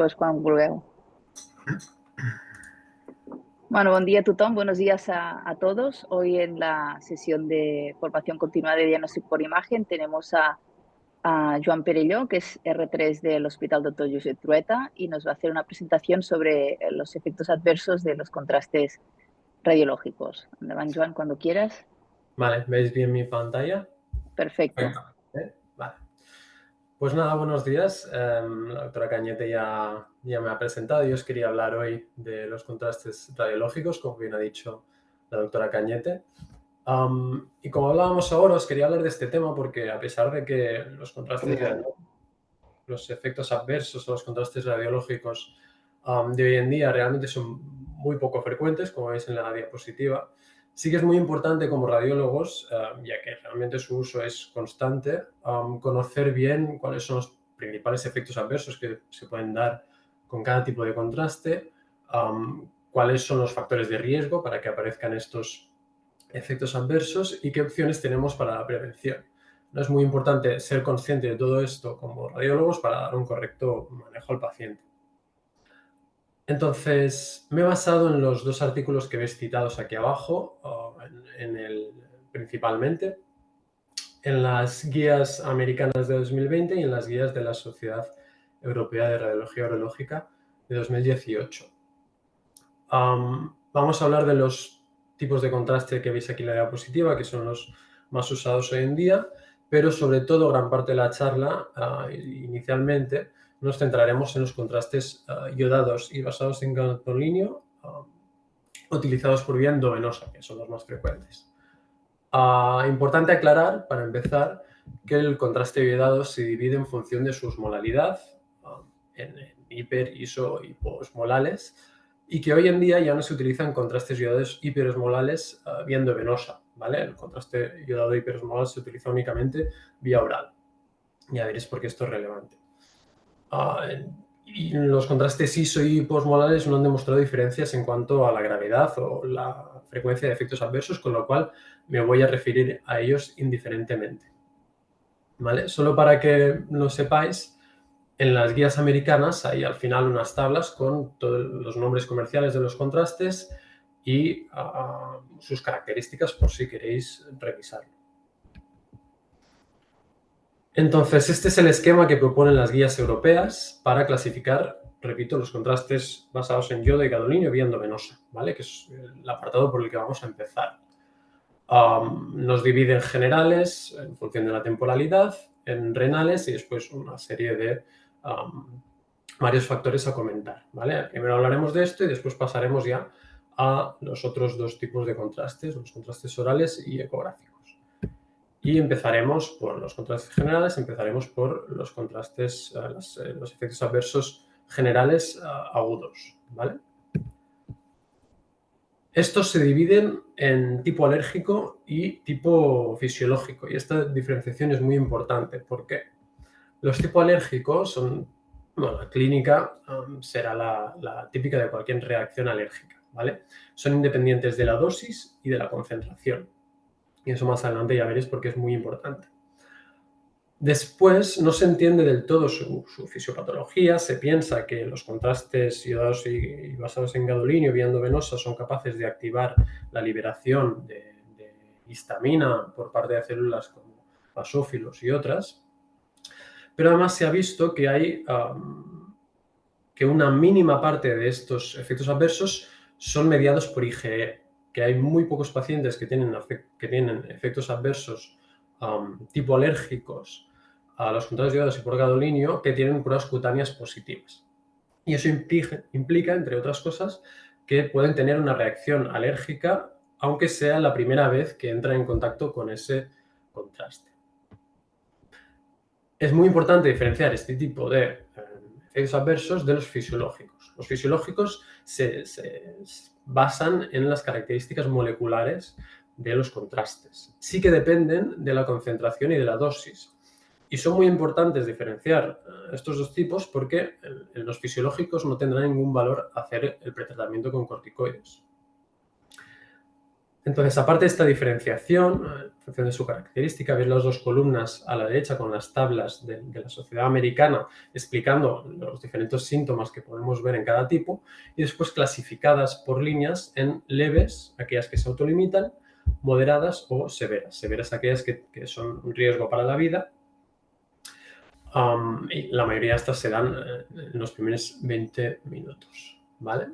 Pues quan vulgueu. Bueno, buen día a tothom, buenos días a todos. Hoy en la sesión de formación continua de diagnóstico por imagen tenemos a Joan Perelló, que es R3 del Hospital Dr. Josep Trueta, y nos va a hacer una presentación sobre los efectos adversos de los contrastes radiológicos. Endavant, Joan, cuando quieras. Vale, ¿veis bien mi pantalla? Perfecto. Vale. Pues nada, buenos días. La doctora Cañete ya me ha presentado. Yo os quería hablar hoy de los contrastes radiológicos, como bien ha dicho la doctora Cañete. Y como hablábamos ahora, os quería hablar de este tema porque a pesar de que los contrastes los efectos adversos o los contrastes radiológicos de hoy en día realmente son muy poco frecuentes, como veis en la diapositiva, sí que es muy importante como radiólogos, ya que realmente su uso es constante, conocer bien cuáles son los principales efectos adversos que se pueden dar con cada tipo de contraste, cuáles son los factores de riesgo para que aparezcan estos efectos adversos y qué opciones tenemos para la prevención. Es muy importante ser consciente de todo esto como radiólogos para dar un correcto manejo al paciente. Entonces, me he basado en los dos artículos que veis citados aquí abajo, principalmente, en las guías americanas de 2020 y en las guías de la Sociedad Europea de Radiología Urológica de 2018. Vamos a hablar de los tipos de contraste que veis aquí en la diapositiva, que son los más usados hoy en día, pero sobre todo gran parte de la charla, inicialmente, nos centraremos en los contrastes iodados y basados en gadolínio utilizados por vía endovenosa, que son los más frecuentes. Importante aclarar, para empezar, que el contraste iodado se divide en función de su osmolalidad, en hiper, iso y posmolales, y que hoy en día ya no se utilizan contrastes iodados hiperosmolales vía endovenosa, ¿vale? El contraste iodado hiperosmolar se utiliza únicamente vía oral. Ya veréis por qué esto es relevante. Y los contrastes iso y posmolares no han demostrado diferencias en cuanto a la gravedad o la frecuencia de efectos adversos, con lo cual me voy a referir a ellos indiferentemente. ¿Vale? Solo para que lo sepáis, en las guías americanas hay al final unas tablas con todos los nombres comerciales de los contrastes y sus características por si queréis revisarlo. Entonces, este es el esquema que proponen las guías europeas para clasificar, repito, los contrastes basados en yodo y gadolínio vía endovenosa, ¿vale? Que es el apartado por el que vamos a empezar. Nos divide en generales, en función de la temporalidad, en renales y después una serie de varios factores a comentar, ¿vale? Primero hablaremos de esto y después pasaremos ya a los otros dos tipos de contrastes, los contrastes orales y ecográficos. Y empezaremos por los contrastes generales, empezaremos por los contrastes, los efectos adversos generales agudos, ¿vale? Estos se dividen en tipo alérgico y tipo fisiológico, y esta diferenciación es muy importante. ¿Por qué? Los tipos alérgicos son, bueno, la clínica será la típica de cualquier reacción alérgica, ¿vale? Son independientes de la dosis y de la concentración. Y eso más adelante ya veréis porque es muy importante. Después no se entiende del todo su fisiopatología, se piensa que los contrastes iodados y basados en gadolínio vía endovenosa son capaces de activar la liberación de histamina por parte de células como basófilos y otras, pero además se ha visto que hay que una mínima parte de estos efectos adversos son mediados por IgE, que hay muy pocos pacientes que tienen efectos adversos tipo alérgicos a los contrastes iodados y por gadolínio que tienen pruebas cutáneas positivas. Y eso implica, entre otras cosas, que pueden tener una reacción alérgica, aunque sea la primera vez que entran en contacto con ese contraste. Es muy importante diferenciar este tipo de efectos adversos de los fisiológicos. Los fisiológicos se basan en las características moleculares de los contrastes. Sí que dependen de la concentración y de la dosis. Y son muy importantes diferenciar estos dos tipos porque en los fisiológicos no tendrá ningún valor hacer el pretratamiento con corticoides. Entonces, aparte de esta diferenciación, en función de su característica, veis las dos columnas a la derecha con las tablas de la Sociedad Americana explicando los diferentes síntomas que podemos ver en cada tipo y después clasificadas por líneas en leves, aquellas que se autolimitan, moderadas o severas. Severas aquellas que son un riesgo para la vida. Y la mayoría de estas se dan en los primeros 20 minutos, ¿vale?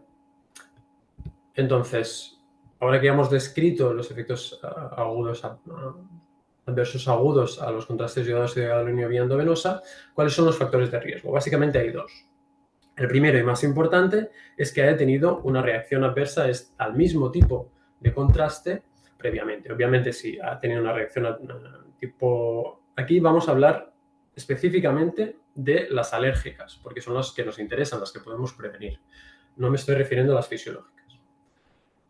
Entonces, ahora que ya hemos descrito los efectos adversos agudos a los contrastes iodados y de gadolinio vía endovenosa, ¿cuáles son los factores de riesgo? Básicamente hay dos. El primero y más importante es que haya tenido una reacción adversa al mismo tipo de contraste previamente. Obviamente, si ha tenido una reacción tipo... Aquí vamos a hablar específicamente de las alérgicas, porque son las que nos interesan, las que podemos prevenir. No me estoy refiriendo a las fisiológicas.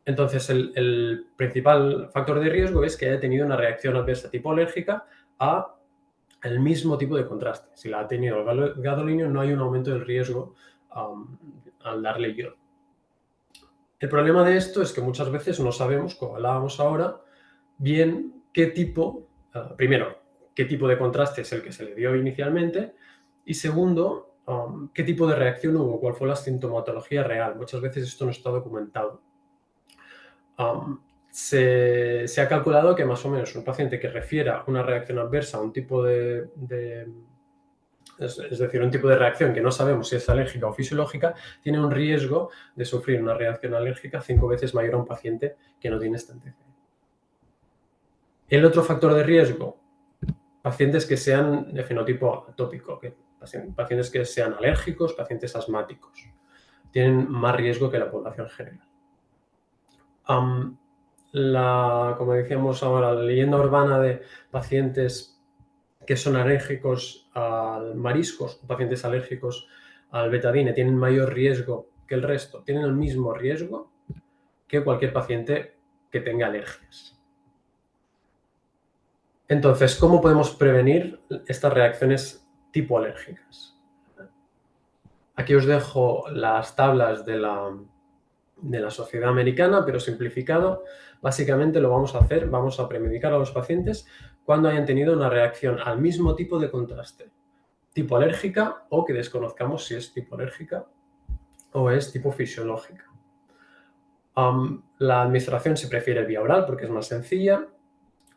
Entonces, el principal factor de riesgo es que haya tenido una reacción adversa tipo alérgica al mismo tipo de contraste. Si la ha tenido el gadolinio, no hay un aumento del riesgo al darle yodo. El problema de esto es que muchas veces no sabemos, como hablábamos ahora, bien qué tipo, primero, qué tipo de contraste es el que se le dio inicialmente y segundo, qué tipo de reacción hubo, cuál fue la sintomatología real. Muchas veces esto no está documentado. Se ha calculado que más o menos un paciente que refiera una reacción adversa a un tipo es decir, un tipo de reacción que no sabemos si es alérgica o fisiológica, tiene un riesgo de sufrir una reacción alérgica 5 veces mayor a un paciente que no tiene este antecedente. El otro factor de riesgo, pacientes que sean de fenotipo atópico, pacientes que sean alérgicos, pacientes asmáticos, tienen más riesgo que la población general. Como decíamos ahora, la leyenda urbana de pacientes que son alérgicos al mariscos o pacientes alérgicos al betadine tienen mayor riesgo que el resto, tienen el mismo riesgo que cualquier paciente que tenga alergias. Entonces, ¿cómo podemos prevenir estas reacciones tipo alérgicas? Aquí os dejo las tablas de la Sociedad Americana, pero simplificado. Básicamente lo vamos a hacer, vamos a premedicar a los pacientes cuando hayan tenido una reacción al mismo tipo de contraste, tipo alérgica o que desconozcamos si es tipo alérgica o es tipo fisiológica. La administración se prefiere vía oral porque es más sencilla.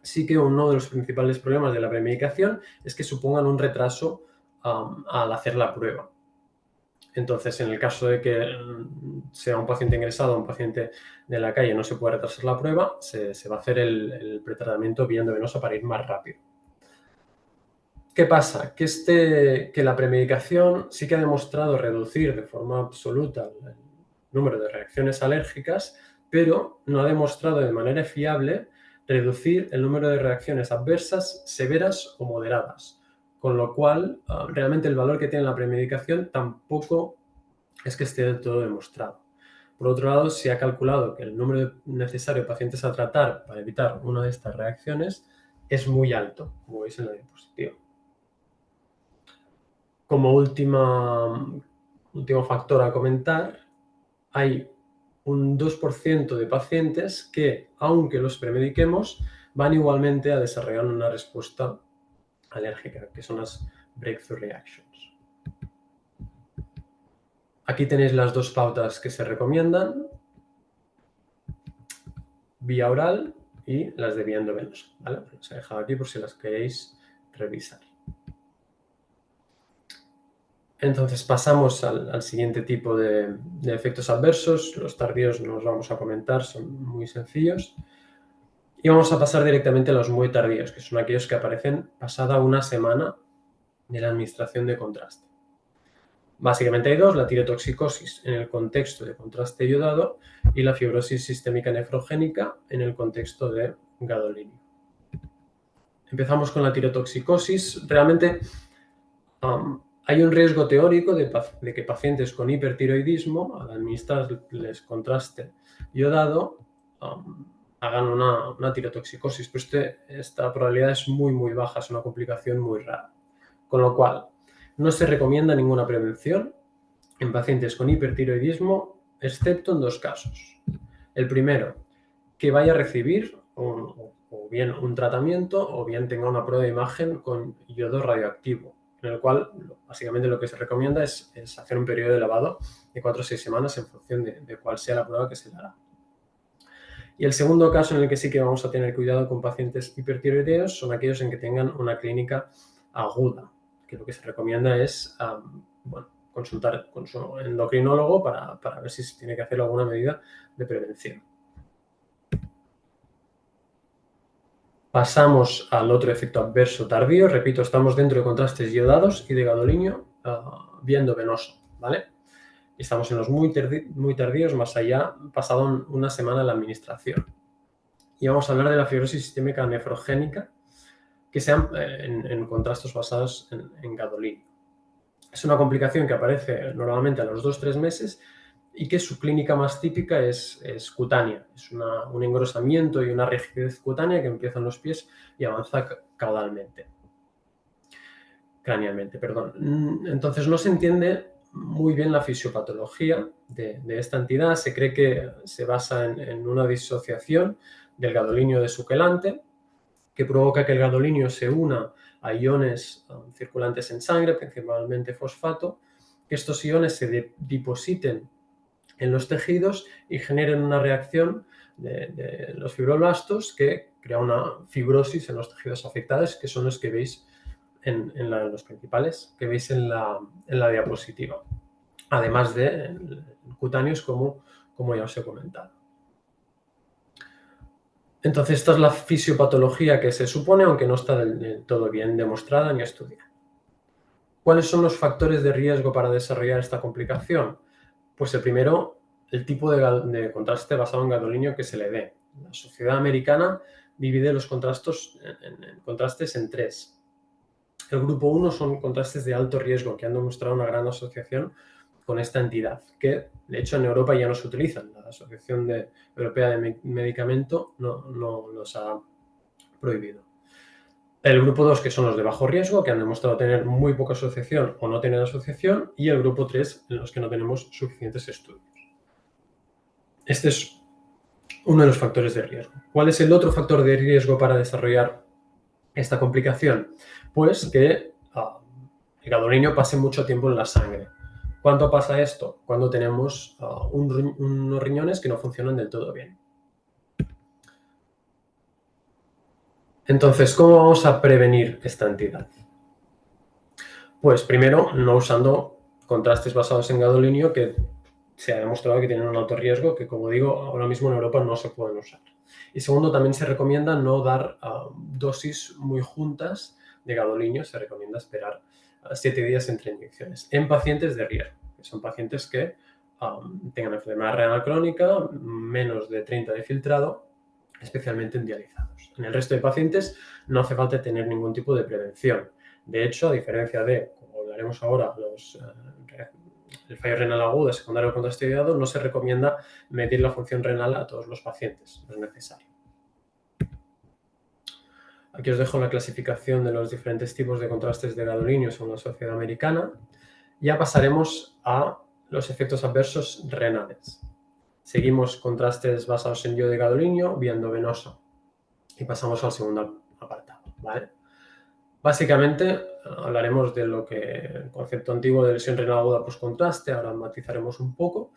Sí que uno de los principales problemas de la premedicación es que supongan un retraso al hacer la prueba. Entonces, en el caso de que sea un paciente ingresado o un paciente de la calle no se puede retrasar la prueba, se va a hacer el pretratamiento vía endovenosa para ir más rápido. ¿Qué pasa? Que la premedicación sí que ha demostrado reducir de forma absoluta el número de reacciones alérgicas, pero no ha demostrado de manera fiable reducir el número de reacciones adversas severas o moderadas. Con lo cual, realmente el valor que tiene la premedicación tampoco es que esté del todo demostrado. Por otro lado, se ha calculado que el número necesario de pacientes a tratar para evitar una de estas reacciones es muy alto, como veis en la diapositiva. Como último factor a comentar, hay un 2% de pacientes que, aunque los premediquemos, van igualmente a desarrollar una respuesta alérgica, que son las breakthrough reactions. Aquí tenéis las dos pautas que se recomiendan, vía oral y las de vía endovenosa, ¿vale? Os he dejado aquí por si las queréis revisar. Entonces pasamos al siguiente tipo de efectos adversos. Los tardíos no los vamos a comentar, son muy sencillos. Y vamos a pasar directamente a los muy tardíos, que son aquellos que aparecen pasada una semana de la administración de contraste. Básicamente hay dos, la tirotoxicosis en el contexto de contraste iodado y la fibrosis sistémica nefrogénica en el contexto de gadolinio. Empezamos con la tirotoxicosis. Realmente hay un riesgo teórico de que pacientes con hipertiroidismo, al administrarles contraste iodado, hagan una tirotoxicosis, pero esta probabilidad es muy, muy baja, es una complicación muy rara. Con lo cual, no se recomienda ninguna prevención en pacientes con hipertiroidismo, excepto en dos casos. El primero, que vaya a recibir o bien un tratamiento o bien tenga una prueba de imagen con yodo radioactivo, en el cual básicamente lo que se recomienda es hacer un periodo de lavado de 4 o 6 semanas en función de cuál sea la prueba que se le hará. Y el segundo caso en el que sí que vamos a tener cuidado con pacientes hipertiroideos son aquellos en que tengan una clínica aguda, que lo que se recomienda es consultar con su endocrinólogo para ver si se tiene que hacer alguna medida de prevención. Pasamos al otro efecto adverso tardío. Repito, estamos dentro de contrastes iodados y de gadolinio viendo venoso, ¿vale? Estamos en los muy tardíos, más allá, pasado una semana de la administración. Y vamos a hablar de la fibrosis sistémica nefrogénica, que sean en contrastes basados en gadolinio. Es una complicación que aparece normalmente a los 2-3 meses y que su clínica más típica es cutánea. Es un engrosamiento y una rigidez cutánea que empieza en los pies y avanza cranealmente. Entonces no se entiende muy bien la fisiopatología de esta entidad. Se cree que se basa en una disociación del gadolinio de su quelante, que provoca que el gadolinio se una a iones circulantes en sangre, principalmente fosfato, que estos iones se depositen en los tejidos y generen una reacción de los fibroblastos que crea una fibrosis en los tejidos afectados, que son los que veis los principales que veis en la diapositiva, además de cutáneos como ya os he comentado. Entonces, esta es la fisiopatología que se supone, aunque no está del todo bien demostrada ni estudiada. ¿Cuáles son los factores de riesgo para desarrollar esta complicación? Pues el primero, el tipo de contraste basado en gadolinio que se le dé. La Sociedad Americana divide los contrastes en 3. El grupo 1 son contrastes de alto riesgo que han demostrado una gran asociación con esta entidad, que de hecho en Europa ya no se utilizan. La Asociación Europea de Medicamento no los ha prohibido. El grupo 2, que son los de bajo riesgo, que han demostrado tener muy poca asociación o no tener asociación, y el grupo 3, en los que no tenemos suficientes estudios. Este es uno de los factores de riesgo. ¿Cuál es el otro factor de riesgo para desarrollar esta complicación? Pues que el gadolinio pase mucho tiempo en la sangre. ¿Cuánto pasa esto? Cuando tenemos unos riñones que no funcionan del todo bien. Entonces, ¿cómo vamos a prevenir esta entidad? Pues primero, no usando contrastes basados en gadolinio que se ha demostrado que tienen un alto riesgo, que como digo, ahora mismo en Europa no se pueden usar. Y segundo, también se recomienda no dar dosis muy juntas de gadolinio, se recomienda esperar 7 días entre inyecciones en pacientes de riesgo, que son pacientes que tengan enfermedad renal crónica, menos de 30 de filtrado, especialmente en dializados. En el resto de pacientes no hace falta tener ningún tipo de prevención. De hecho, a diferencia de, como hablaremos ahora, el fallo renal agudo secundario al contraste iodado, no se recomienda medir la función renal a todos los pacientes, no es necesario. Aquí os dejo la clasificación de los diferentes tipos de contrastes de gadolinio según la Sociedad Americana. Ya pasaremos a los efectos adversos renales. Seguimos contrastes basados en yodo de gadolinio, vía endovenosa. Y pasamos al segundo apartado, ¿vale? Básicamente hablaremos de lo que el concepto antiguo de lesión renal aguda postcontraste, ahora matizaremos un poco,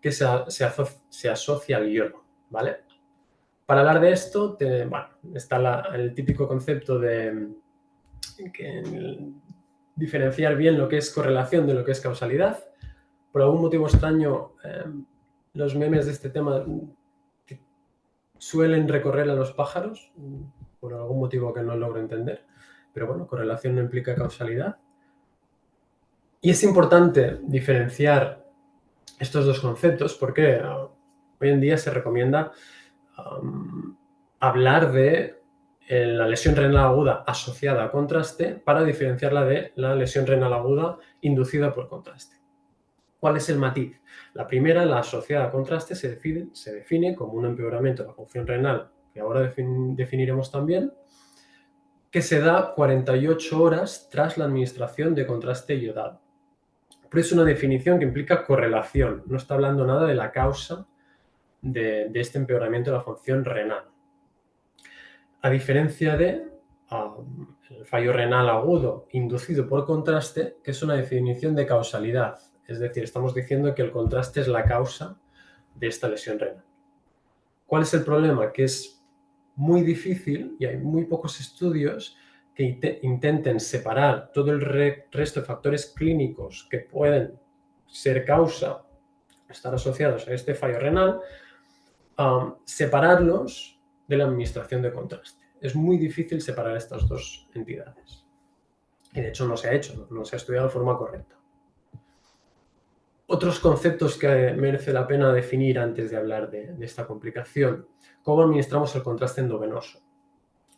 que se asocia al yodo, ¿vale? Para hablar de esto, está el típico concepto de diferenciar bien lo que es correlación de lo que es causalidad. Por algún motivo extraño, los memes de este tema suelen recorrer a los pájaros, por algún motivo que no logro entender. Pero bueno, correlación no implica causalidad. Y es importante diferenciar estos dos conceptos porque hoy en día se recomienda hablar de la lesión renal aguda asociada a contraste para diferenciarla de la lesión renal aguda inducida por contraste. ¿Cuál es el matiz? La primera, la asociada a contraste, se define como un empeoramiento de la función renal, que ahora definiremos también, que se da 48 horas tras la administración de contraste iodado. Pero es una definición que implica correlación, no está hablando nada de la causa de este empeoramiento de la función renal. A diferencia de el fallo renal agudo inducido por contraste, que es una definición de causalidad. Es decir, estamos diciendo que el contraste es la causa de esta lesión renal. ¿Cuál es el problema? Que es muy difícil y hay muy pocos estudios que intenten separar todo el resto de factores clínicos que pueden ser causa, estar asociados a este fallo renal, separarlos de la administración de contraste. Es muy difícil separar estas dos entidades. Y de hecho no se ha hecho, no se ha estudiado de forma correcta. Otros conceptos que merece la pena definir antes de hablar de esta complicación. ¿Cómo administramos el contraste endovenoso?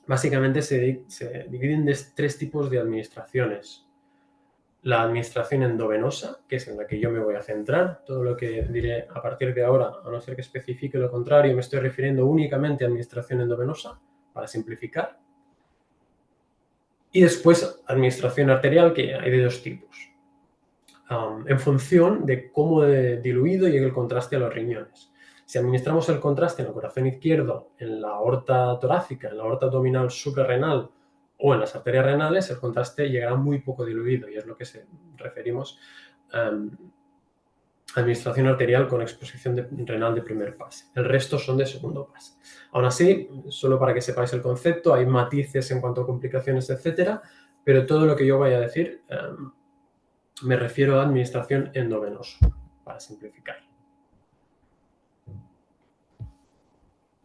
Básicamente se dividen en 3 tipos de administraciones. La administración endovenosa, que es en la que yo me voy a centrar. Todo lo que diré a partir de ahora, a no ser que especifique lo contrario, me estoy refiriendo únicamente a administración endovenosa, para simplificar. Y después, administración arterial, que hay de 2 tipos. En función de cómo diluido llegue el contraste a los riñones. Si administramos el contraste en el corazón izquierdo, en la aorta torácica, en la aorta abdominal suprarrenal o en las arterias renales, el contraste llegará muy poco diluido y es lo que referimos a administración arterial con exposición renal de primer pase. El resto son de segundo pase. Aún así, solo para que sepáis el concepto, hay matices en cuanto a complicaciones, etcétera, pero todo lo que yo vaya a decir me refiero a administración endovenosa, para simplificar.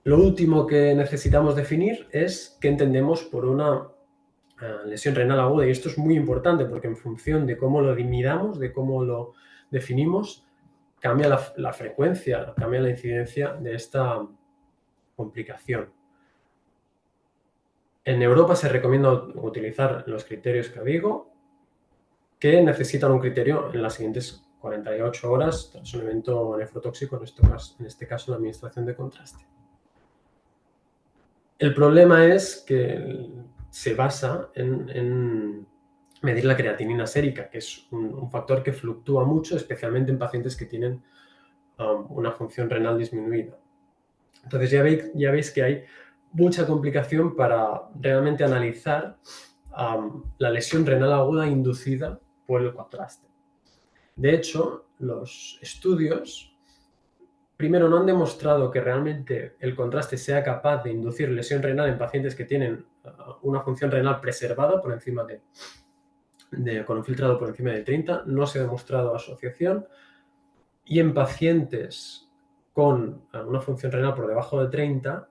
Lo último que necesitamos definir es qué entendemos por una lesión renal aguda, y esto es muy importante porque en función de cómo lo midamos, de cómo lo definimos, cambia la frecuencia, cambia la incidencia de esta complicación. En Europa se recomienda utilizar los criterios que digo, que necesitan un criterio en las siguientes 48 horas tras un evento nefrotóxico, en este caso la administración de contraste. El problema es que se basa en medir la creatinina sérica, que es un factor que fluctúa mucho, especialmente en pacientes que tienen una función renal disminuida. Entonces ya veis que hay mucha complicación para realmente analizar la lesión renal aguda inducida por el contraste. De hecho, los estudios, primero, no han demostrado que realmente el contraste sea capaz de inducir lesión renal en pacientes que tienen una función renal preservada por encima con un filtrado por encima de 30, no se ha demostrado asociación, y en pacientes con una función renal por debajo de 30,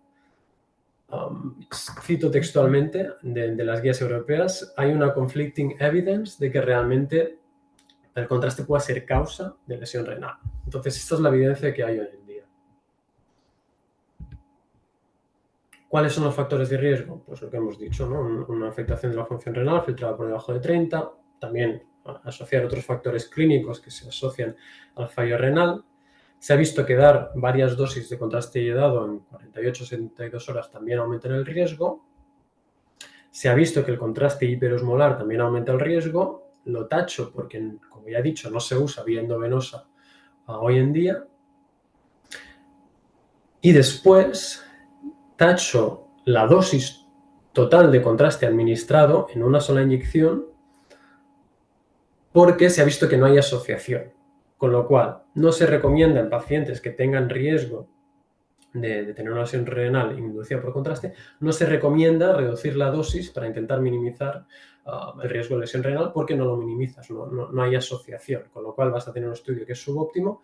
cito textualmente de las guías europeas, hay una conflicting evidence de que realmente el contraste pueda ser causa de lesión renal. Entonces, esta es la evidencia que hay hoy en día. ¿Cuáles son los factores de riesgo? Pues lo que hemos dicho, ¿no? Una afectación de la función renal filtrada por debajo de 30, también asociar otros factores clínicos que se asocian al fallo renal. Se ha visto que dar varias dosis de contraste iodado en 48-72 horas también aumenta el riesgo. Se ha visto que el contraste hiperosmolar también aumenta el riesgo. Lo tacho porque, como ya he dicho, no se usa vía endovenosa hoy en día. Y después tacho la dosis total de contraste administrado en una sola inyección porque se ha visto que no hay asociación. Con lo cual, no se recomienda en pacientes que tengan riesgo de tener una lesión renal inducida por contraste, no se recomienda reducir la dosis para intentar minimizar el riesgo de lesión renal porque no lo minimizas, no hay asociación, con lo cual vas a tener un estudio que es subóptimo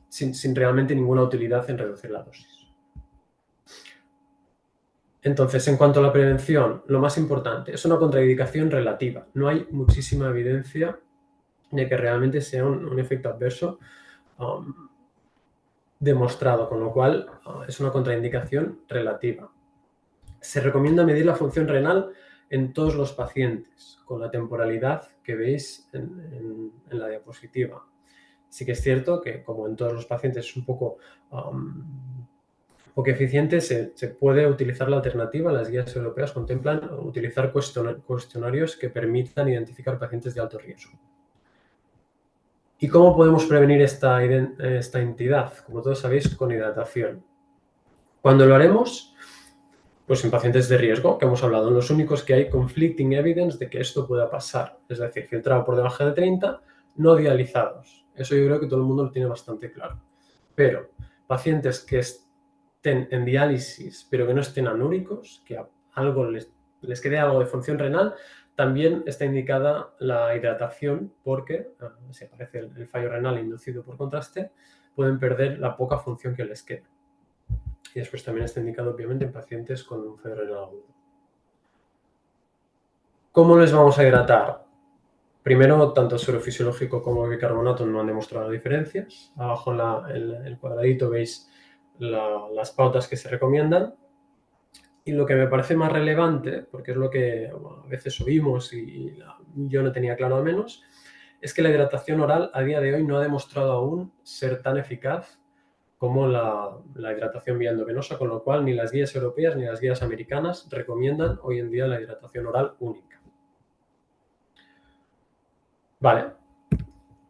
sin realmente ninguna utilidad en reducir la dosis. Entonces, en cuanto a la prevención, lo más importante es una contraindicación relativa. No hay muchísima evidencia de que realmente sea un efecto adverso demostrado, con lo cual es una contraindicación relativa. Se recomienda medir la función renal en todos los pacientes, con la temporalidad que veis en la diapositiva. Sí que es cierto que, como en todos los pacientes es un poco eficiente, se puede utilizar la alternativa. Las guías europeas contemplan utilizar cuestionarios que permitan identificar pacientes de alto riesgo. ¿Y cómo podemos prevenir esta entidad? Como todos sabéis, con hidratación. Cuando lo haremos, pues en pacientes de riesgo, que hemos hablado, los únicos que hay conflicting evidence de que esto pueda pasar, es decir, filtrado por debajo de 30, no dializados. Eso yo creo que todo el mundo lo tiene bastante claro. Pero pacientes que estén en diálisis, pero que no estén anúricos, que algo les quede algo de función renal, también está indicada la hidratación porque, si aparece el fallo renal inducido por contraste, pueden perder la poca función que les queda. Y después también está indicado, obviamente, en pacientes con un fallo renal agudo. ¿Cómo les vamos a hidratar? Primero, tanto el suero fisiológico como el bicarbonato no han demostrado diferencias. Abajo en el cuadradito veis las pautas que se recomiendan. Y lo que me parece más relevante, porque es lo que a veces oímos y yo no tenía claro al menos, es que la hidratación oral a día de hoy no ha demostrado aún ser tan eficaz como la hidratación vía endovenosa, con lo cual ni las guías europeas ni las guías americanas recomiendan hoy en día la hidratación oral única. Vale.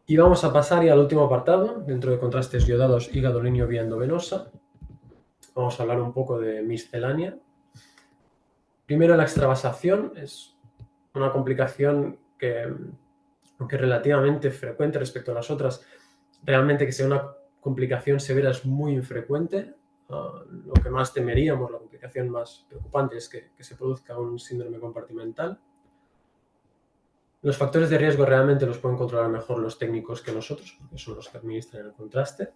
Y vamos a pasar ya al último apartado, dentro de contrastes yodados y gadolinio vía endovenosa. Vamos a hablar un poco de miscelánea. Primero, la extravasación es una complicación que, aunque relativamente frecuente respecto a las otras, realmente que sea una complicación severa es muy infrecuente. Lo que más temeríamos, la complicación más preocupante es que se produzca un síndrome compartimental. Los factores de riesgo realmente los pueden controlar mejor los técnicos que nosotros, porque son los que administran el contraste.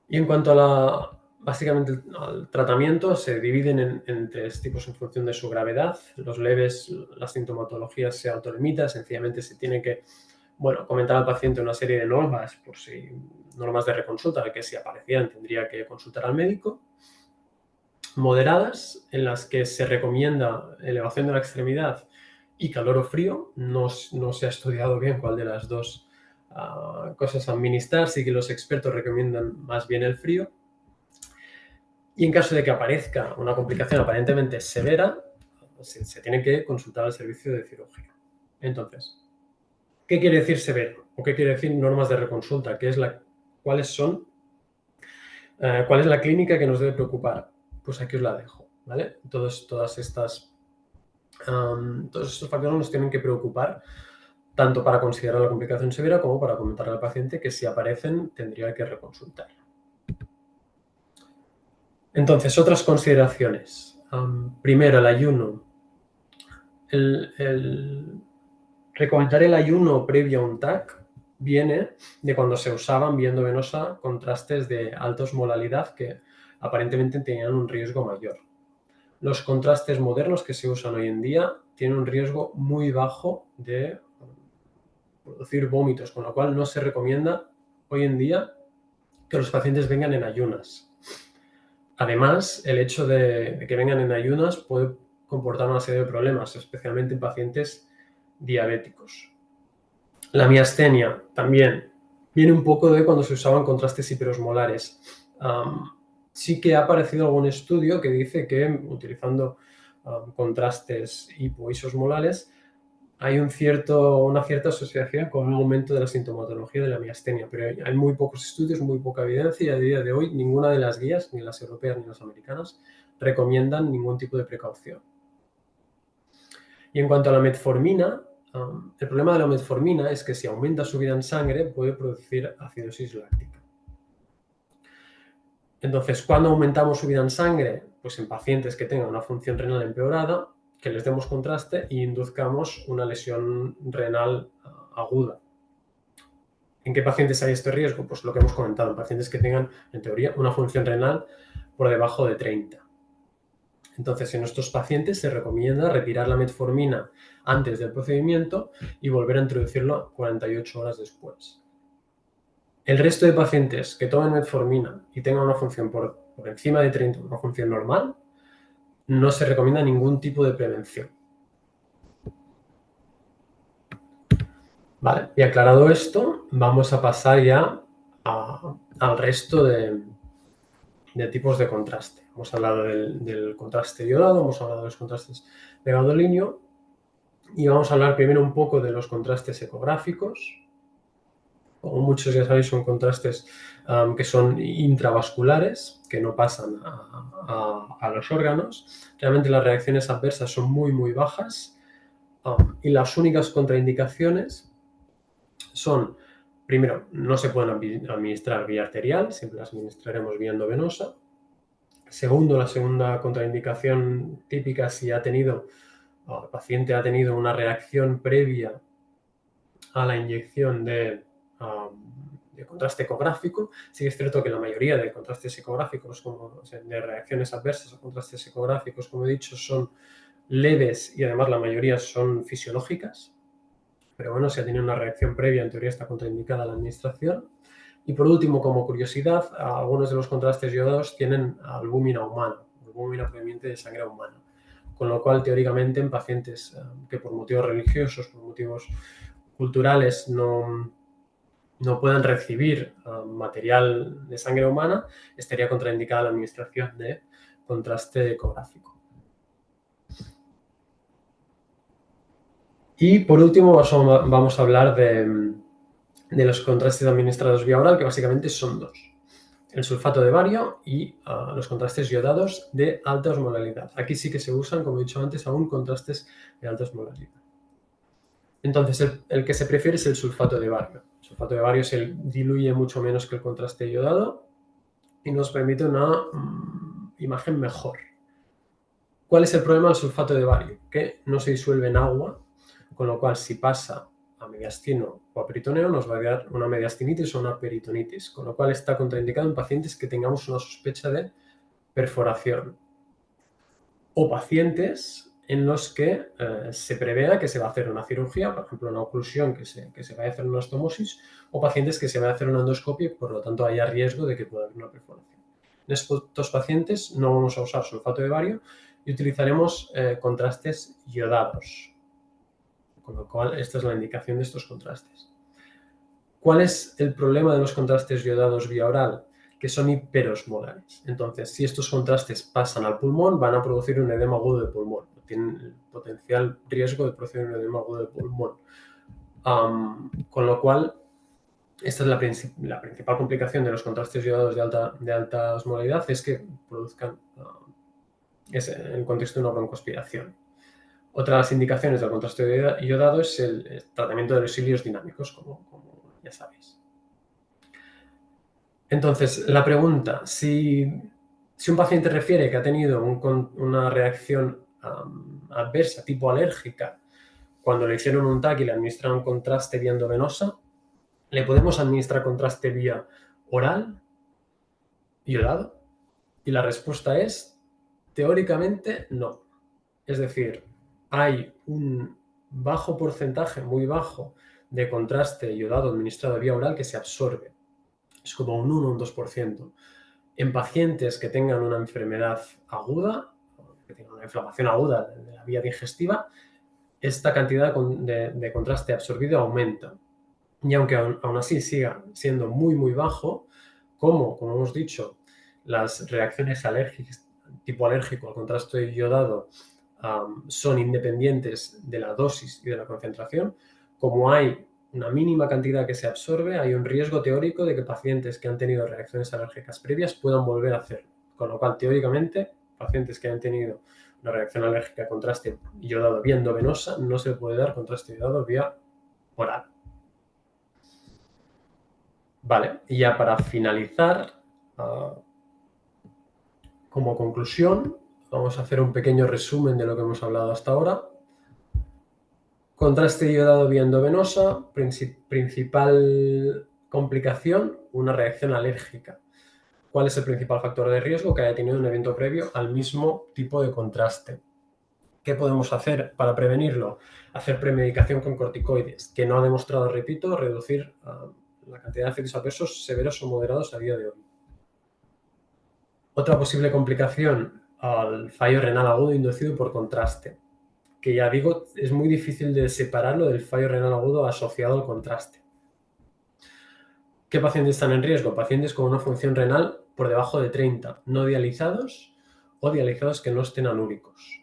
Y en cuanto a básicamente al tratamiento, se dividen en tres tipos en función de su gravedad. Los leves, la sintomatología se autolimita, sencillamente se tiene que comentar al paciente una serie de normas, normas de reconsulta, que si aparecieran tendría que consultar al médico. Moderadas, en las que se recomienda elevación de la extremidad y calor o frío. No se ha estudiado bien cuál de las dos cosas administrar, sí que los expertos recomiendan más bien el frío. Y en caso de que aparezca una complicación aparentemente severa, se tiene que consultar al servicio de cirugía. Entonces, ¿qué quiere decir severo? ¿O qué quiere decir normas de reconsulta? ¿Cuál es la clínica que nos debe preocupar? Pues aquí os la dejo, ¿vale? Todos estos factores nos tienen que preocupar tanto para considerar la complicación severa como para comentarle al paciente que si aparecen tendría que reconsultar. Entonces, otras consideraciones. Primero, el ayuno. Recomendar el ayuno previo a un TAC viene de cuando se usaban vía endovenosa contrastes de alta osmolalidad que aparentemente tenían un riesgo mayor. Los contrastes modernos que se usan hoy en día tienen un riesgo muy bajo de producir vómitos, con lo cual no se recomienda hoy en día que los pacientes vengan en ayunas. Además, el hecho de que vengan en ayunas puede comportar una serie de problemas, especialmente en pacientes diabéticos. La miastenia también viene un poco de cuando se usaban contrastes hiperosmolares. Sí que ha aparecido algún estudio que dice que utilizando contrastes hipoisosmolares hay una cierta asociación con un aumento de la sintomatología de la miastenia, pero hay muy pocos estudios, muy poca evidencia y a día de hoy ninguna de las guías, ni las europeas ni las americanas, recomiendan ningún tipo de precaución. Y en cuanto a la metformina, el problema de la metformina es que si aumenta su vida en sangre puede producir acidosis láctica. Entonces, ¿cuándo aumentamos su vida en sangre? Pues en pacientes que tengan una función renal empeorada, que les demos contraste y induzcamos una lesión renal aguda. ¿En qué pacientes hay este riesgo? Pues lo que hemos comentado, en pacientes que tengan, en teoría, una función renal por debajo de 30. Entonces, en estos pacientes se recomienda retirar la metformina antes del procedimiento y volver a introducirlo 48 horas después. El resto de pacientes que tomen metformina y tengan una función por encima de 30, una función normal, no se recomienda ningún tipo de prevención. Vale, y aclarado esto, vamos a pasar ya al resto de tipos de contraste. Hemos hablado del contraste iodado, hemos hablado de los contrastes de gadolinio y vamos a hablar primero un poco de los contrastes ecográficos. como muchos ya sabéis, son contrastes que son intravasculares, que no pasan a los órganos. Realmente las reacciones adversas son muy, muy bajas, y las únicas contraindicaciones son, primero, no se pueden administrar vía arterial, siempre las administraremos vía endovenosa. Segundo, la segunda contraindicación típica, si el paciente ha tenido una reacción previa a la inyección de contraste ecográfico. Sí que es cierto que la mayoría de contrastes ecográficos, de reacciones adversas a contrastes ecográficos, como he dicho, son leves y además la mayoría son fisiológicas. Pero bueno, si ha tenido una reacción previa, en teoría está contraindicada la administración. Y por último, como curiosidad, algunos de los contrastes iodados tienen albúmina humana, albúmina proveniente de sangre humana. Con lo cual, teóricamente, en pacientes que por motivos religiosos, por motivos culturales, no puedan recibir material de sangre humana, estaría contraindicada la administración de contraste ecográfico. Y por último vamos a hablar de los contrastes administrados vía oral, que básicamente son dos: el sulfato de bario y los contrastes iodados de alta osmolaridad. Aquí sí que se usan, como he dicho antes, aún contrastes de alta osmolaridad. Entonces, el que se prefiere es el sulfato de bario. El sulfato de bario se diluye mucho menos que el contraste iodado y nos permite una imagen mejor. ¿Cuál es el problema del sulfato de bario? Que no se disuelve en agua, con lo cual si pasa a mediastino o a peritoneo nos va a dar una mediastinitis o una peritonitis, con lo cual está contraindicado en pacientes que tengamos una sospecha de perforación o pacientes en los que se prevea que se va a hacer una cirugía, por ejemplo una oclusión que se va a hacer una ostomosis, o pacientes que se va a hacer una endoscopia y por lo tanto haya riesgo de que pueda haber una perforación. En estos pacientes no vamos a usar sulfato de bario y utilizaremos contrastes iodados, con lo cual esta es la indicación de estos contrastes. ¿Cuál es el problema de los contrastes iodados vía oral? Que son hiperosmolares. Entonces, si estos contrastes pasan al pulmón, van a producir un edema agudo de pulmón. Tienen el potencial riesgo de producir un edema agudo de pulmón. Con lo cual, esta es la principal complicación de los contrastes iodados de alta osmolaridad, es que produzcan en el contexto de una broncoaspiración. Otra de las indicaciones del contraste iodado es el tratamiento de los hilios dinámicos, como ya sabéis. Entonces, la pregunta, si un paciente refiere que ha tenido una reacción adversa tipo alérgica cuando le hicieron un TAC y le administraron contraste vía endovenosa, ¿le podemos administrar contraste vía oral iodado? Y la respuesta es, teóricamente, no. Es decir, hay un bajo porcentaje, muy bajo, de contraste iodado administrado vía oral que se absorbe. Es como un 1 o un 2%. En pacientes que tengan una enfermedad aguda, que tengan una inflamación aguda de la vía digestiva, esta cantidad de contraste absorbido aumenta. Y aunque aún así siga siendo muy, muy bajo, como hemos dicho, las reacciones alérgicas, tipo alérgico al contraste iodado, son independientes de la dosis y de la concentración, como hay una mínima cantidad que se absorbe, hay un riesgo teórico de que pacientes que han tenido reacciones alérgicas previas puedan volver a hacerlo. Con lo cual, teóricamente, pacientes que han tenido una reacción alérgica a contraste iodado vía endovenosa, no se puede dar contraste iodado vía oral. Vale, y ya para finalizar, como conclusión, vamos a hacer un pequeño resumen de lo que hemos hablado hasta ahora. Contraste iodado vía endovenosa, principal complicación, una reacción alérgica. ¿Cuál es el principal factor de riesgo? Que haya tenido un evento previo al mismo tipo de contraste. ¿Qué podemos hacer para prevenirlo? Hacer premedicación con corticoides, que no ha demostrado, repito, reducir la cantidad de efectos adversos severos o moderados a día de hoy. Otra posible complicación, al fallo renal agudo inducido por contraste, que ya digo, es muy difícil de separarlo del fallo renal agudo asociado al contraste. ¿Qué pacientes están en riesgo? Pacientes con una función renal por debajo de 30, no dializados o dializados que no estén anúricos.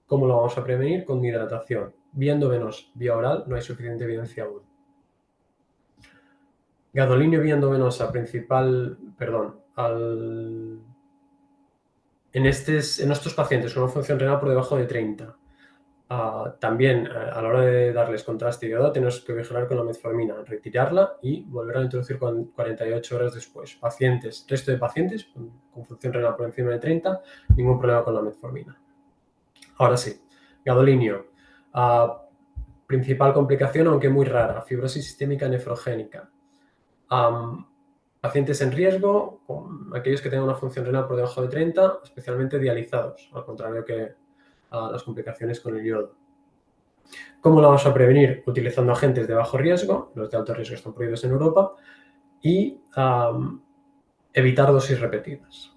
¿Cómo lo vamos a prevenir? Con hidratación. Vía endovenosa, vía oral, no hay suficiente evidencia aún. Gadolinio vía endovenosa principal, en estos pacientes con una función renal por debajo de 30. También a la hora de darles contraste iodo tenemos que vigilar con la metformina, retirarla y volver a introducir 48 horas después. Resto de pacientes con función renal por encima de 30, ningún problema con la metformina. Ahora sí, gadolinio. Principal complicación, aunque muy rara, fibrosis sistémica nefrogénica. Pacientes en riesgo, aquellos que tengan una función renal por debajo de 30, especialmente dializados, al contrario que las complicaciones con el yodo. ¿Cómo lo vamos a prevenir? Utilizando agentes de bajo riesgo, los de alto riesgo están prohibidos en Europa, y evitar dosis repetidas.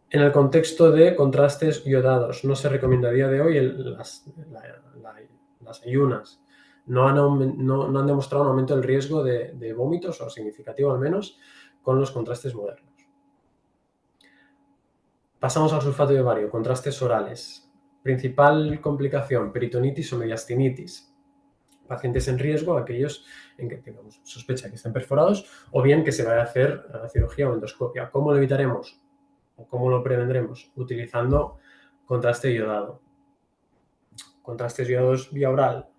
En el contexto de contrastes iodados, no se recomienda a día de hoy las ayunas. No han demostrado un aumento del riesgo de vómitos, o significativo al menos, con los contrastes modernos. Pasamos al sulfato de bario, contrastes orales. Principal complicación, peritonitis o mediastinitis. Pacientes en riesgo, aquellos en que tengamos sospecha que estén perforados, o bien que se vaya a hacer cirugía o endoscopia. ¿Cómo lo evitaremos? ¿O cómo lo prevendremos? Utilizando contraste iodado. Contrastes iodados vía oral,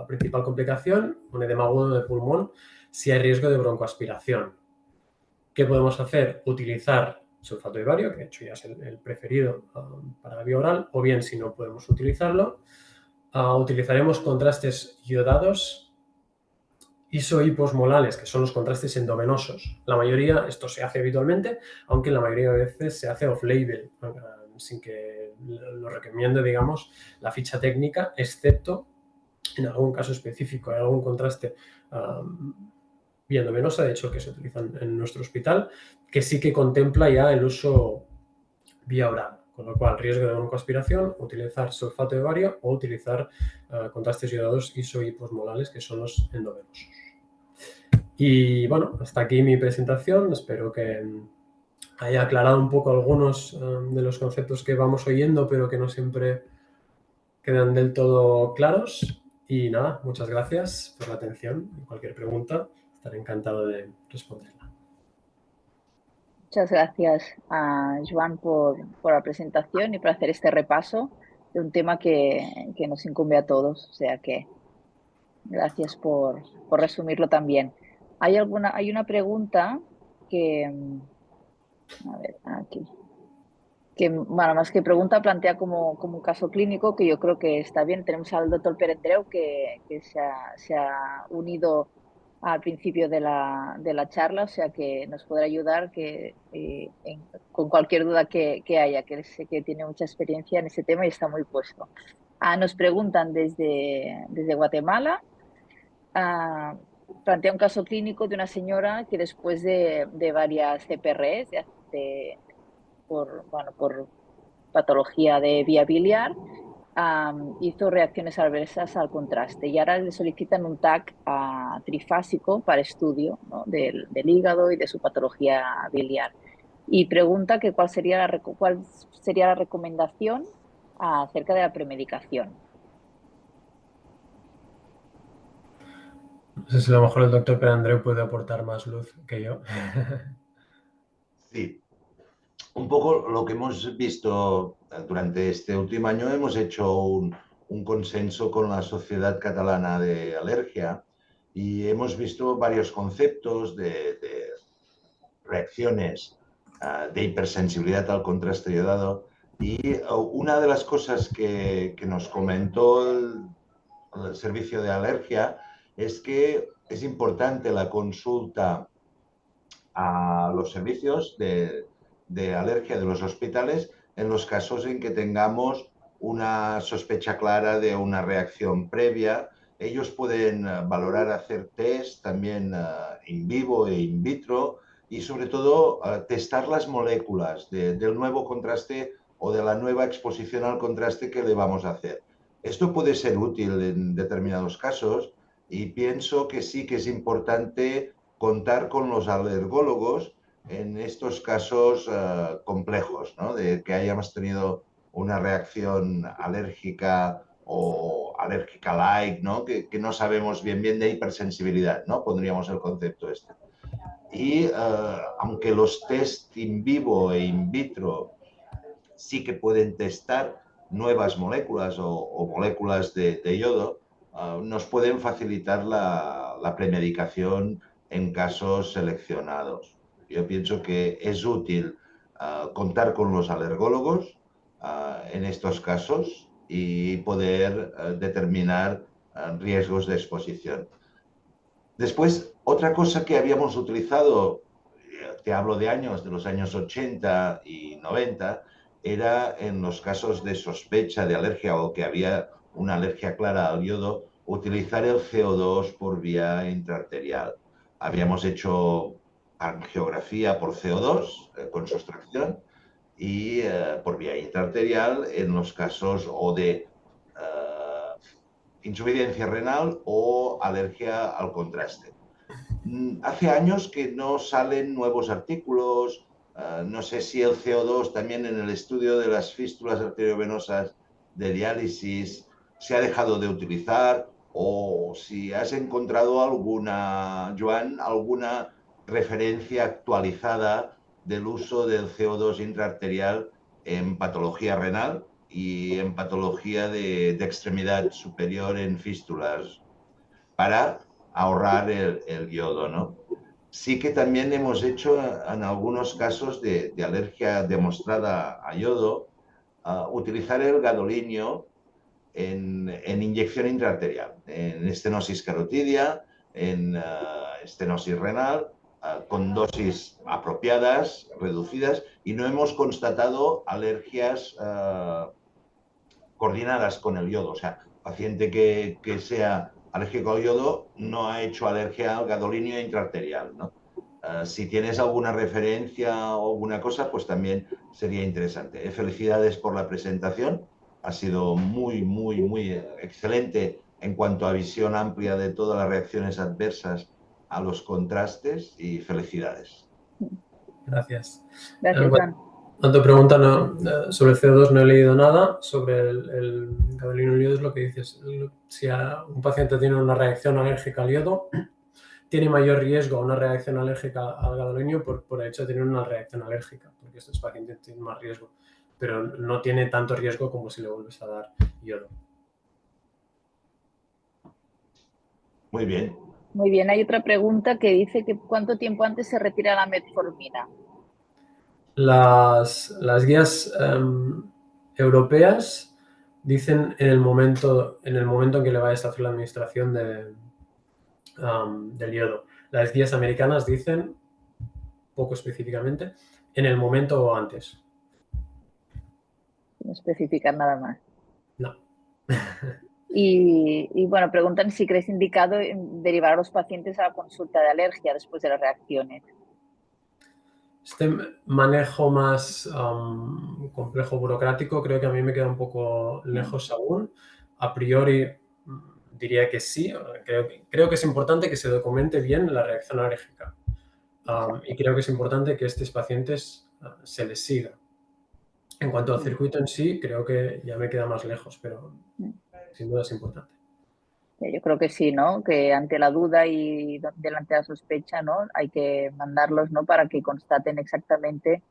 principal complicación, un edema agudo de pulmón si hay riesgo de broncoaspiración. ¿Qué podemos hacer? Utilizar sulfato de bario, que de hecho ya es el preferido para la vía oral, o bien, si no podemos utilizarlo, utilizaremos contrastes iodados isohiposmolales, que son los contrastes endovenosos. La mayoría, esto se hace habitualmente, aunque la mayoría de veces se hace off-label, sin que lo recomiende, digamos, la ficha técnica, excepto en algún caso específico. Hay algún contraste vía endovenosa, de hecho, que se utiliza en nuestro hospital, que sí que contempla ya el uso vía oral. Con lo cual, riesgo de broncoaspiración, utilizar sulfato de bario o utilizar contrastes iodados isohiposmolales, que son los endovenosos. Y bueno, hasta aquí mi presentación. Espero que haya aclarado un poco algunos de los conceptos que vamos oyendo, pero que no siempre quedan del todo claros. Y nada, muchas gracias por la atención. Y cualquier pregunta, estaré encantado de responderla. Muchas gracias a Joan por la presentación y por hacer este repaso de un tema que nos incumbe a todos. O sea que gracias por resumirlo también. Hay una pregunta que, a ver, aquí, que, bueno, más que pregunta, plantea como un caso clínico que yo creo que está bien. Tenemos al doctor Pere Andreu que se ha unido al principio de la charla, o sea que nos podrá ayudar con cualquier duda que haya, que sé que tiene mucha experiencia en ese tema y está muy puesto. Nos preguntan desde Guatemala. Plantea un caso clínico de una señora que después de varias CPRs, por patología de vía biliar, hizo reacciones adversas al contraste y ahora le solicitan un TAC trifásico para estudio, ¿no?, del hígado y de su patología biliar. Y pregunta que cuál sería la recomendación acerca de la premedicación. No sé si a lo mejor el doctor Pere Andreu puede aportar más luz que yo. Sí, un poco lo que hemos visto durante este último año, hemos hecho un consenso con la Sociedad Catalana de Alergia y hemos visto varios conceptos de reacciones de hipersensibilidad al contraste iodado y una de las cosas que nos comentó el servicio de alergia es que es importante la consulta a los servicios de alergia de los hospitales en los casos en que tengamos una sospecha clara de una reacción previa. Ellos pueden valorar hacer test también in vivo e in vitro y sobre todo testar las moléculas del nuevo contraste o de la nueva exposición al contraste que le vamos a hacer. Esto puede ser útil en determinados casos y pienso que sí que es importante contar con los alergólogos en estos casos complejos, ¿no?, de que hayamos tenido una reacción alérgica o o alérgica-like, ¿no? Que no sabemos bien de hipersensibilidad, ¿no? Pondríamos el concepto este. Y aunque los test in vivo e in vitro sí que pueden testar nuevas moléculas o moléculas de yodo, nos pueden facilitar la premedicación en casos seleccionados. Yo pienso que es útil contar con los alergólogos en estos casos y poder determinar riesgos de exposición. Después, otra cosa que habíamos utilizado, te hablo de años, de los años 80 y 90, era en los casos de sospecha de alergia o que había una alergia clara al yodo, utilizar el CO2 por vía intraarterial. Habíamos hecho angiografía por CO2 con sustracción y por vía intraarterial en los casos o de insuficiencia renal o alergia al contraste. Hace años que no salen nuevos artículos, no sé si el CO2 también en el estudio de las fístulas arteriovenosas de diálisis se ha dejado de utilizar o si has encontrado alguna, Joan, alguna referencia actualizada del uso del CO2 intraarterial en patología renal y en patología de extremidad superior en fístulas para ahorrar el yodo, ¿no? Sí que también hemos hecho en algunos casos de alergia demostrada a yodo, utilizar el gadolinio en inyección intraarterial, en estenosis carotidia, en estenosis renal, con dosis apropiadas, reducidas, y no hemos constatado alergias coordinadas con el yodo. O sea, paciente que sea alérgico al yodo no ha hecho alergia al gadolinio intraarterial, ¿no? Si tienes alguna referencia o alguna cosa, pues también sería interesante. Felicidades por la presentación. Ha sido muy excelente en cuanto a visión amplia de todas las reacciones adversas a los contrastes y felicidades. Gracias. Gracias, Juan. Cuando te preguntan sobre el CO2 no he leído nada, sobre el gadolinio al yodo es lo que dices. Si un paciente tiene una reacción alérgica al yodo, tiene mayor riesgo a una reacción alérgica al gadolinio por el hecho de tener una reacción alérgica, porque estos pacientes tienen más riesgo, pero no tiene tanto riesgo como si le vuelves a dar yodo. Muy bien. Muy bien, hay otra pregunta que dice que ¿cuánto tiempo antes se retira la metformina? Las guías europeas dicen en el momento en que le vayas a hacer la administración del yodo. Las guías americanas dicen, poco específicamente, en el momento o antes. No especifican nada más. No. Y bueno, preguntan si crees indicado derivar a los pacientes a la consulta de alergia después de las reacciones. Este manejo más complejo burocrático creo que a mí me queda un poco lejos aún. A priori diría que sí. Creo que es importante que se documente bien la reacción alérgica. Y creo que es importante que a estos pacientes se les siga. En cuanto al circuito en sí, creo que ya me queda más lejos, pero sin duda es importante. Yo creo que sí, ¿no? Que ante la duda y delante de la sospecha, ¿no? Hay que mandarlos, ¿no? Para que constaten exactamente,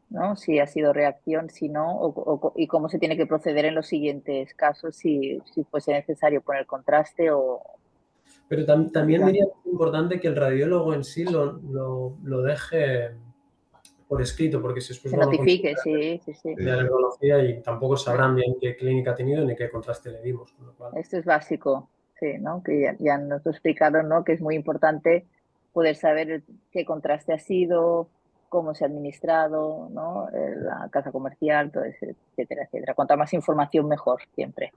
¿no? Si ha sido reacción, si no, y cómo se tiene que proceder en los siguientes casos, si fuese necesario poner contraste o... Pero también diría que es importante que el radiólogo en sí lo deje por escrito, porque si después se van a notifique, sí. de alergología y tampoco sabrán bien qué clínica ha tenido ni qué contraste le dimos. Con lo cual... Esto es básico, sí, ¿no? Que ya nos lo explicaron, ¿no? Que es muy importante poder saber qué contraste ha sido, cómo se ha administrado, ¿no? La casa comercial, todo eso, etcétera, etcétera. Cuanta más información, mejor, siempre.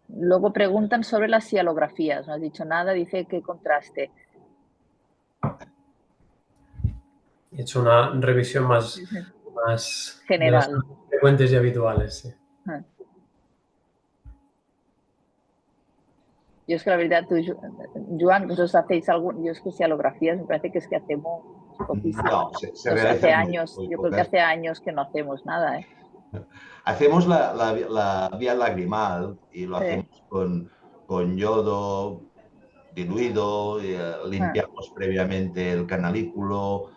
Luego preguntan sobre las cialografías. No has dicho nada, dice qué contraste. He hecho una revisión más general, de las frecuentes y habituales. Sí. Yo es que la verdad, tú, Joan, vosotros hacéis algo, yo es que cialografías me parece que es que hacemos poquísimo. No, se realizan hace años, muy yo pocas. creo que hace años que no hacemos nada, ¿eh? Hacemos la vía lagrimal y lo hacemos Sí. con yodo diluido, Ah, limpiamos previamente el canalículo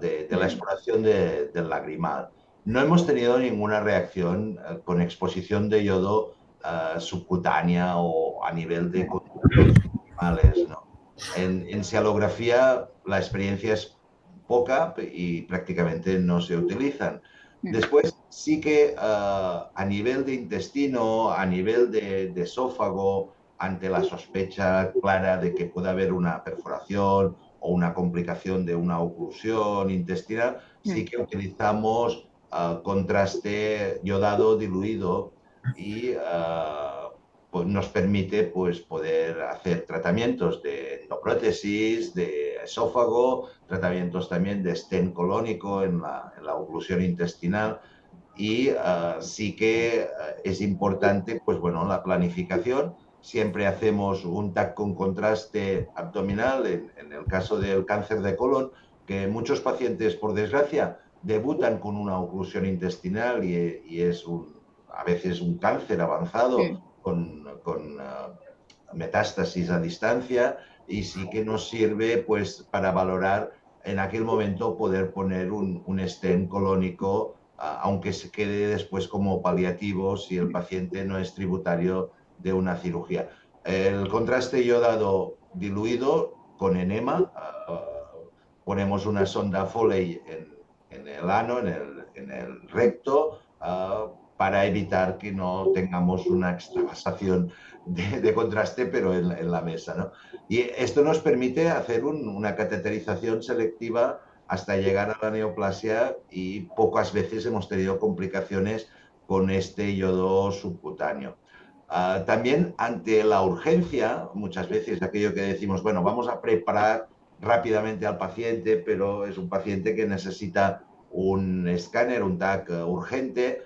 de la mm, exploración del lagrimal. No hemos tenido ninguna reacción con exposición de yodo subcutánea o a nivel de mm, conductos lagrimales, ¿no? En sialografía la experiencia es poca y prácticamente no se utilizan. mm, Después sí que a nivel de intestino, a nivel de esófago, ante la sospecha clara de que pueda haber una perforación o una complicación de una oclusión intestinal, sí mm, que utilizamos contraste yodado diluido y pues nos permite pues, poder hacer tratamientos de endoprótesis, de esófago, tratamientos también de stent colónico en la oclusión intestinal y sí que es importante, pues bueno, la planificación. Siempre hacemos un TAC con contraste abdominal en el caso del cáncer de colon, que muchos pacientes, por desgracia, debutan con una oclusión intestinal y es a veces un cáncer avanzado mm, con metástasis a distancia y sí que nos sirve pues para valorar en aquel momento poder poner un stent colónico aunque se quede después como paliativo si el mm, paciente no es tributario de una cirugía. El contraste yodado diluido con enema, ponemos una sonda Foley en el ano, en el recto, para evitar que no tengamos una extravasación de contraste, pero en la mesa, ¿no? Y esto nos permite hacer una cateterización selectiva hasta llegar a la neoplasia y pocas veces hemos tenido complicaciones con este yodo subcutáneo. También ante la urgencia, muchas veces aquello que decimos, bueno, vamos a preparar rápidamente al paciente, pero es un paciente que necesita un escáner, un TAC urgente,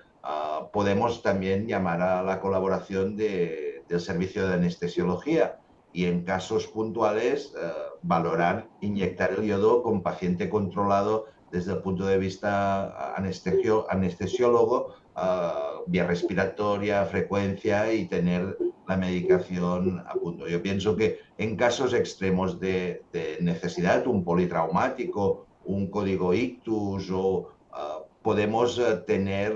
podemos también llamar a la colaboración del servicio de anestesiología y en casos puntuales valorar inyectar el yodo con paciente controlado desde el punto de vista anestesiólogo, vía respiratoria, frecuencia y tener la medicación a punto. Yo pienso que en casos extremos de necesidad, un politraumático, un código ictus o podemos tener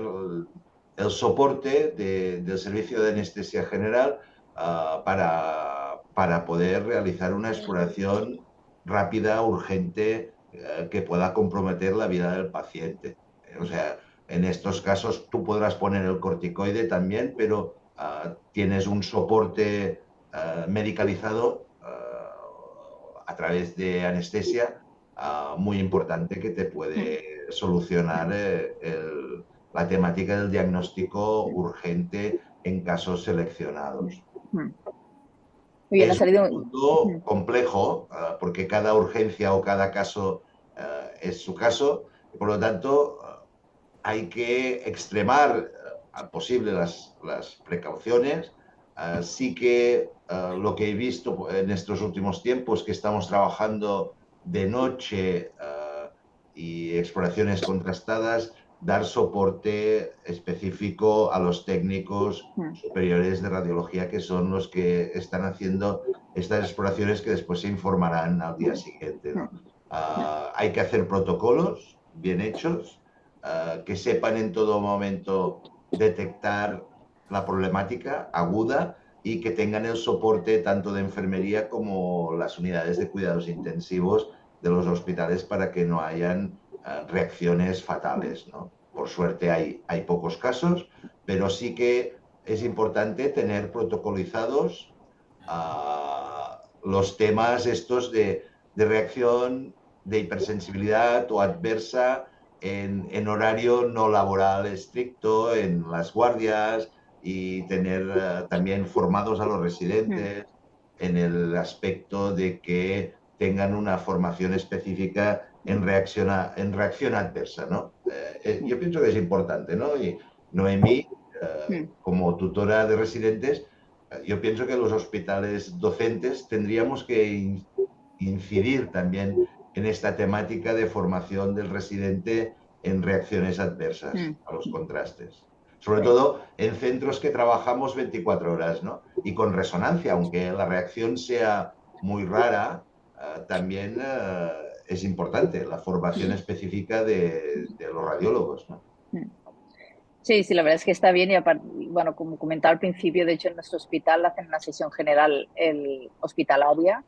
el soporte del servicio de anestesia general para poder realizar una exploración rápida, urgente, que pueda comprometer la vida del paciente. O sea, en estos casos tú podrás poner el corticoide también, pero tienes un soporte medicalizado a través de anestesia muy importante que te mm, puede solucionar la temática del diagnóstico urgente en casos seleccionados. mm. Muy bien, ha Es un salido. mundo Mm, complejo porque cada urgencia o cada caso es su caso y por lo tanto hay que extremar al posible las precauciones. Sí que lo que he visto en estos últimos tiempos que estamos trabajando de noche y exploraciones contrastadas, dar soporte específico a los técnicos mm, superiores de radiología que son los que están haciendo estas exploraciones que después se informarán al día siguiente, ¿no? mm, Hay que hacer protocolos bien hechos, que sepan en todo momento detectar la problemática aguda y que tengan el soporte tanto de enfermería como las unidades de cuidados intensivos de los hospitales para que no hayan reacciones mm, fatales, ¿no? Por suerte hay pocos casos, pero sí que es importante tener protocolizados los temas estos de reacción de hipersensibilidad o adversa horario no laboral estricto, en las guardias y tener también formados a los mm, residentes en el aspecto de que tengan una formación específica en reacción adversa, ¿no? mm, Yo pienso que es importante, ¿no? Y Noemí, mm, como tutora de residentes, yo pienso que los hospitales docentes tendríamos que incidir también en esta temática de formación del residente en reacciones adversas a los contrastes. Sobre todo en centros que trabajamos 24 horas, ¿no? Y con resonancia, aunque la reacción sea muy rara, también es importante la formación específica de los radiólogos, ¿no? Sí, sí, la verdad es que está bien y aparte, bueno, como comentaba al principio, de hecho en nuestro hospital hacen una sesión general hospitalaria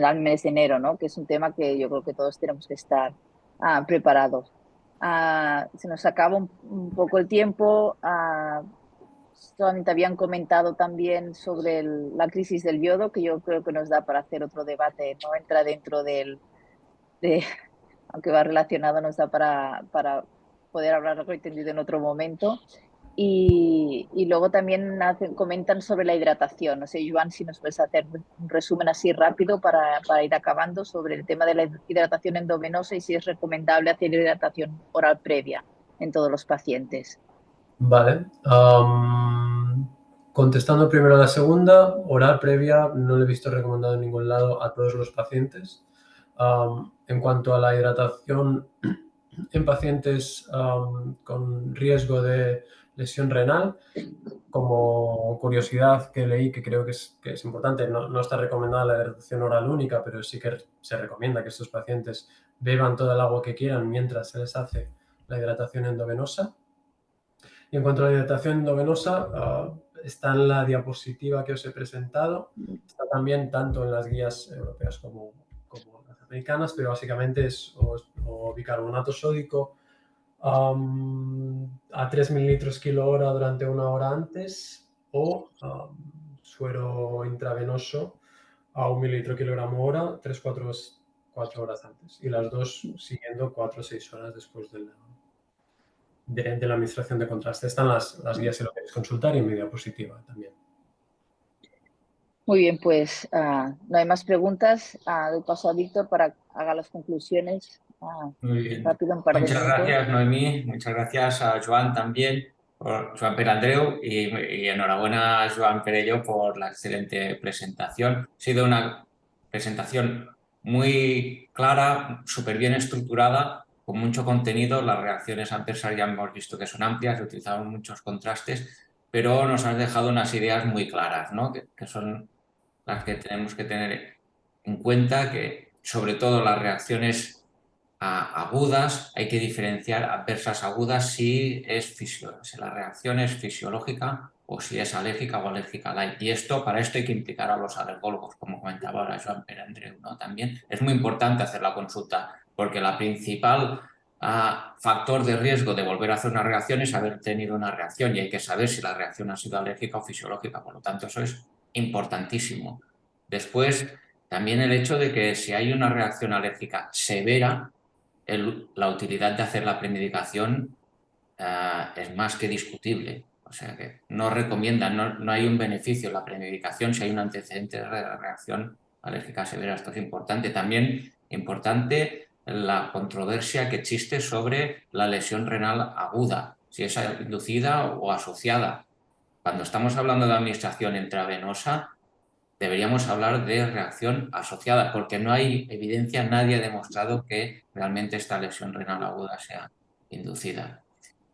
al mes de enero, ¿no? Que es un tema que yo creo que todos tenemos que estar preparados. Se nos acaba un poco el tiempo. Solamente habían comentado también sobre la crisis del yodo, que yo creo que nos da para hacer otro debate, no entra dentro de, aunque va relacionado, nos da para poder hablar algo entendido en otro momento. Y luego también comentan sobre la hidratación. No sé, Joan, si nos puedes hacer un resumen así rápido para ir acabando sobre el tema de la hidratación endovenosa y si es recomendable hacer hidratación oral previa en todos los pacientes. Vale. Contestando primero a la segunda, oral previa no lo he visto recomendado en ningún lado a todos los pacientes. En cuanto a la hidratación en pacientes con riesgo de lesión renal, como curiosidad que leí, que creo que es importante, no está recomendada la hidratación oral única, pero sí que se recomienda que estos pacientes beban todo el agua que quieran mientras se les hace la hidratación endovenosa. Y en cuanto a la hidratación endovenosa, está en la diapositiva que os he presentado, está también tanto en las guías europeas como las americanas, pero básicamente es o bicarbonato sódico a 3 mililitros kilo hora durante 1 hora antes o suero intravenoso a 1 mililitro kilogramo hora 3-4 horas antes, y las dos siguiendo 4 o 6 horas después de la administración de contraste. Están las guías si lo queréis consultar y en mi diapositiva también. Muy bien, pues no hay más preguntas. Doy paso a Víctor para que haga las conclusiones. Muy bien. Rápido, un par de Muchas minutos. gracias, Noemí. Muchas gracias a Joan también, Joan Perandreu, y enhorabuena a Joan Perelló por la excelente presentación. Ha sido una presentación muy clara, súper bien estructurada, con mucho contenido. Las reacciones adversas ya hemos visto que son amplias, utilizamos muchos contrastes, pero nos has dejado unas ideas muy claras, ¿no? que son las que tenemos que tener en cuenta, que sobre todo las reacciones agudas, hay que diferenciar adversas agudas si la reacción es fisiológica o si es alérgica o alérgica light. Y para esto hay que implicar a los alergólogos, como comentaba ahora Joan Perandreu, ¿no? También es muy importante hacer la consulta, porque la principal factor de riesgo de volver a hacer una reacción es haber tenido una reacción, y hay que saber si la reacción ha sido alérgica o fisiológica. Por lo tanto, eso es importantísimo. Después, también el hecho de que si hay una reacción alérgica severa, la utilidad de hacer la premedicación es más que discutible. O sea que no recomiendan, no hay un beneficio en la premedicación si hay un antecedente de reacción alérgica severa. Esto es importante. También importante la controversia que existe sobre la lesión renal aguda, si es inducida o asociada. Cuando estamos hablando de administración intravenosa, deberíamos hablar de reacción asociada, porque no hay evidencia, nadie ha demostrado que realmente esta lesión renal aguda sea inducida.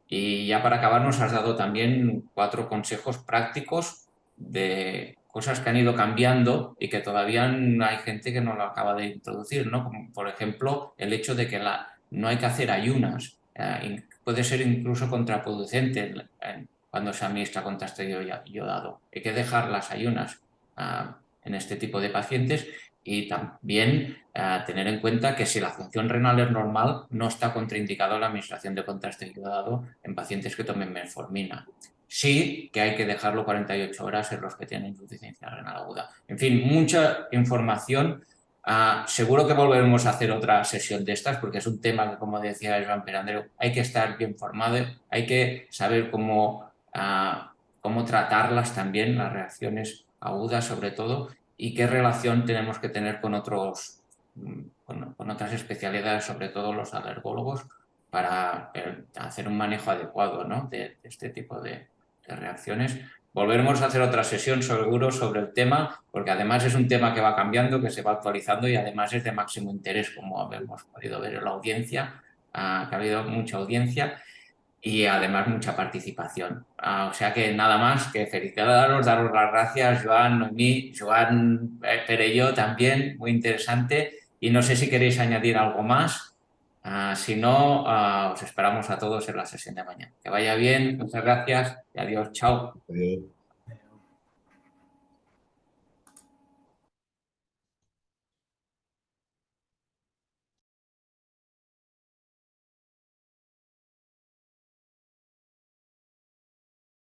Y ya para acabar, nos has dado también 4 consejos prácticos de cosas que han ido cambiando y que todavía hay gente que no lo acaba de introducir, ¿no? Como por ejemplo el hecho de que no hay que hacer ayunas. Puede ser incluso contraproducente cuando se administra contraste iodado. Hay que dejar las ayunas en este tipo de pacientes, y también tener en cuenta que si la función renal es normal, no está contraindicado la administración de contraste iodado en pacientes que tomen metformina. Sí que hay que dejarlo 48 horas en los que tienen insuficiencia renal aguda. En fin, mucha información. Seguro que volveremos a hacer otra sesión de estas, porque es un tema que, como decía Joan Perandreu, hay que estar bien formado, hay que saber cómo tratarlas también, las reacciones agudas sobre todo, y qué relación tenemos que tener con otras especialidades, sobre todo los alergólogos, para hacer un manejo adecuado, ¿no? de este tipo de reacciones. Volveremos a hacer otra sesión seguro sobre el tema, porque además es un tema que va cambiando, que se va actualizando, y además es de máximo interés, como hemos podido ver en la audiencia, que ha habido mucha audiencia y además mucha participación. O sea que nada más que felicitaros, daros las gracias, Joan, Noemí, Joan Perelló también, muy interesante. Y no sé si queréis añadir algo más. Si no, os esperamos a todos en la sesión de mañana. Que vaya bien, muchas gracias y adiós, chao. Adiós.